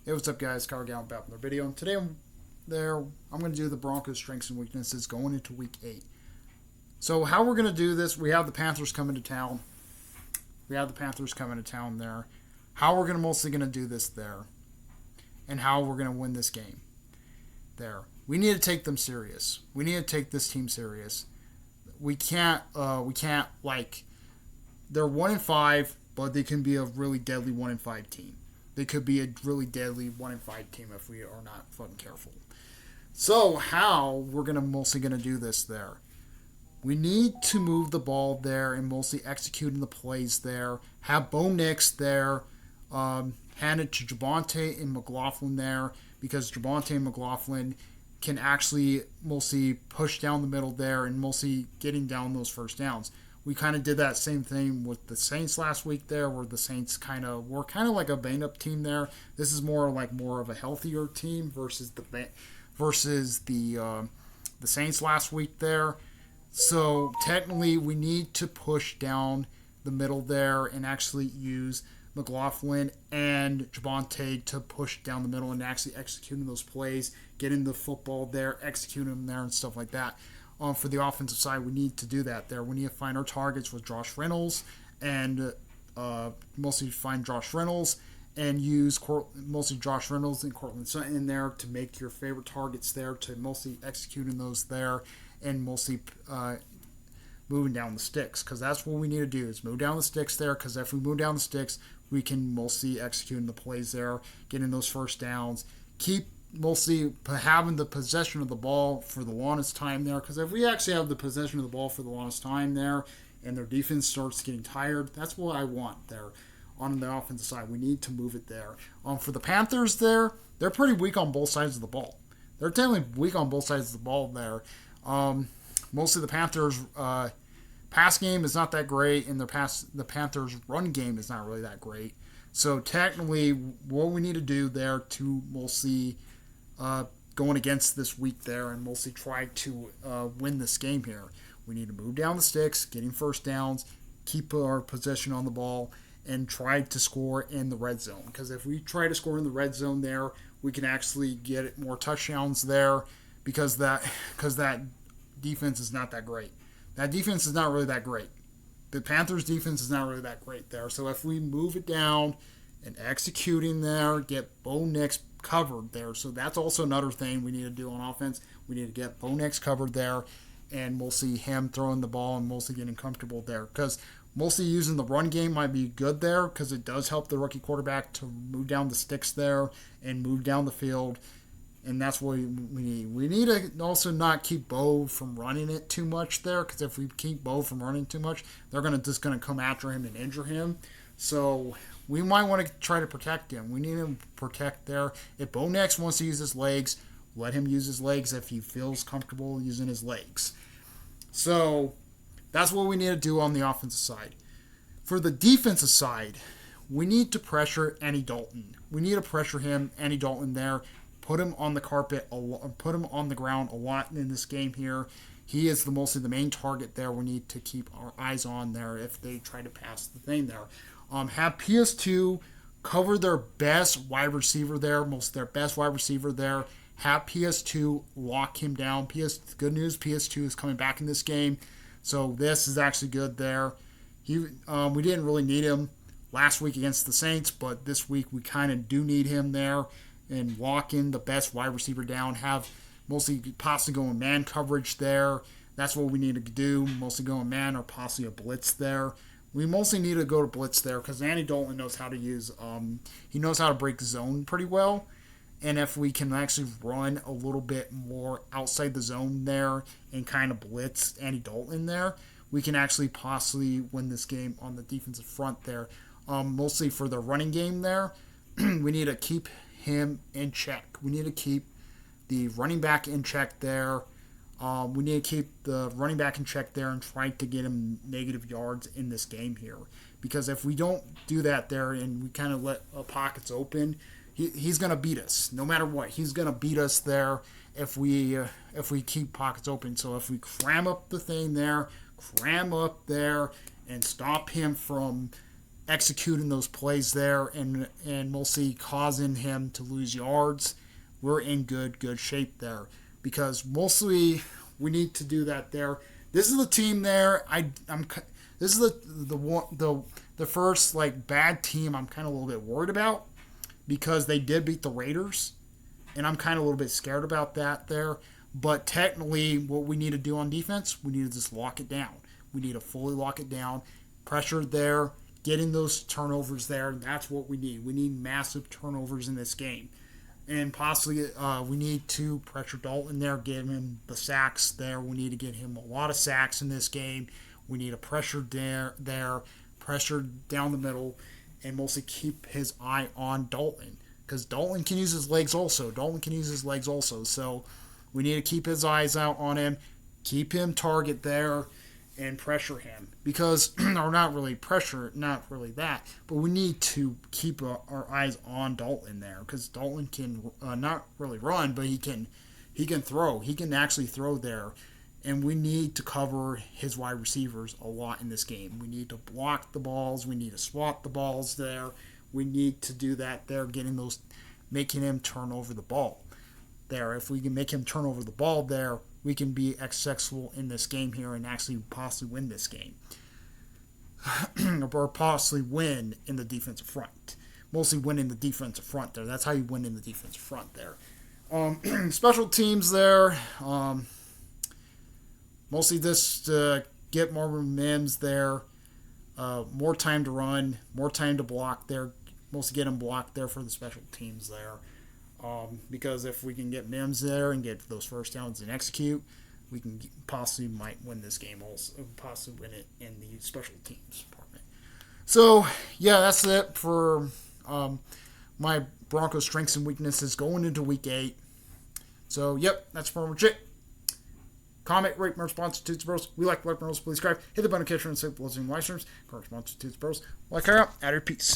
Hey, what's up, guys? Kyle Gallup back with another video. And today I'm going to do the Broncos' strengths and weaknesses going into Week 8. So how we're going to do this, we have the Panthers coming to town. There. How we're mostly going to do this there. And how we're going to win this game there. We need to take them serious. We need to take this team serious. We can't like, they're 1-5, but they can be a really deadly 1-5 team. They could be a really deadly 1-5 team if we are not fucking careful. So how we're mostly gonna do this there? We need to move the ball there and mostly executing the plays there. Have Bo Nix there, hand it to Javonte and McLaughlin there, because Javonte and McLaughlin can actually mostly push down the middle there and mostly getting down those first downs. We kind of did that same thing with the Saints last week there, where the Saints were kind of like a banged up team there. This is more of a healthier team versus the Saints last week there. So technically, we need to push down the middle there and actually use McLaughlin and Javonte to push down the middle and actually executing those plays, getting the football there, executing them there, and stuff like that. For the offensive side, we need to do that there. We need to find our targets with Josh Reynolds and mostly find Josh Reynolds and use mostly Josh Reynolds and Cortland Sutton in there to make your favorite targets there, to mostly executing those there and mostly moving down the sticks, because that's what we need to do, is move down the sticks there, because if we move down the sticks, we can mostly execute the plays there, getting those first downs, keep mostly having the possession of the ball for the longest time there, because if we actually have the possession of the ball for the longest time there and their defense starts getting tired, that's what I want there on the offensive side. We need to move it there. For the Panthers there, they're pretty weak on both sides of the ball. They're definitely weak on both sides of the ball there. Mostly the Panthers' pass game is not that great, and the Panthers' run game is not really that great. So technically, what we need to do there to mostly going against this week there and mostly try to win this game here, we need to move down the sticks, getting first downs, keep our possession on the ball, and try to score in the red zone. Because if we try to score in the red zone there, we can actually get more touchdowns there, because that defense is not that great. That defense is not really that great. The Panthers' defense is not really that great there. So if we move it down and executing there, get Bo Nix covered there. So that's also another thing we need to do on offense. We need to get Bo Nix covered there and mostly him throwing the ball and mostly getting comfortable there. Because mostly using the run game might be good there, because it does help the rookie quarterback to move down the sticks there and move down the field. And that's what we need. We need to also not keep Bo from running it too much there, because if we keep Bo from running too much, they're just gonna come after him and injure him. So we might want to try to protect him. We need him to protect there. If Bo Nix wants to use his legs, let him use his legs if he feels comfortable using his legs. So that's what we need to do on the offensive side. For the defensive side, we need to pressure Andy Dalton. We need to pressure him, Andy Dalton there. Put him on the carpet, put him on the ground a lot in this game here. He is mostly the main target there. We need to keep our eyes on there if they try to pass the thing there. Have PS2 cover their best wide receiver there, their best wide receiver there. Have PS2 lock him down. Good news, PS2 is coming back in this game, so this is actually good there. We didn't really need him last week against the Saints, but this week we kind of do need him there. And lock in the best wide receiver down. Have mostly possibly going man coverage there. That's what we need to do. Mostly going man or possibly a blitz there. We mostly need to go to blitz there, because Andy Dalton knows how to use. He knows how to break zone pretty well. And if we can actually run a little bit more outside the zone there and kind of blitz Andy Dalton there, we can actually possibly win this game on the defensive front there. Mostly for the running game there, we need to keep him in check. We need to keep the running back in check there. We need to keep the running back in check there and try to get him negative yards in this game here. Because if we don't do that there and we kind of let pockets open, he's going to beat us. No matter what, he's going to beat us there if we keep pockets open. So if we cram up the thing there, and stop him from executing those plays there and mostly causing him to lose yards, we're in good shape there, because mostly we need to do that there. This is the team there. This is the first like bad team I'm kind of a little bit worried about, because they did beat the Raiders, and I'm kind of a little bit scared about that there. But technically, what we need to do on defense, we need to just lock it down. We need to fully lock it down. Pressure there, getting those turnovers there. That's what we need. We need massive turnovers in this game. And possibly we need to pressure Dalton there, get him the sacks there. We need to get him a lot of sacks in this game. We need a pressure there, pressure down the middle, and mostly keep his eye on Dalton. Because Dalton can use his legs also. So we need to keep his eyes out on him, keep him target there, and pressure him. Because, or not really pressure, not really that, but we need to keep our eyes on Dalton there. Because Dalton can not really run, but he can throw. He can actually throw there. And we need to cover his wide receivers a lot in this game. We need to block the balls. We need to swat the balls there. We need to do that there, making him turn over the ball there. If we can make him turn over the ball there, we can be successful in this game here and actually possibly win this game. Or possibly win in the defensive front. Mostly win in the defensive front there. That's how you win in the defensive front there. Special teams there. Mostly just get Marvin Mims there. More time to run. More time to block there. Mostly get him blocked there for the special teams there. Because if we can get Mims there and get those first downs and execute, we can possibly might win this game also. Possibly win it in the special teams department. So, yeah, that's it for my Broncos strengths and weaknesses going into Week 8. So, yep, that's pretty much it. Comment, rate, my response to Toots Bros. We like Bros. Please subscribe. Hit the button, catch, and save below live streams. Correspond to Toots Bros. Like her out. Out of peace.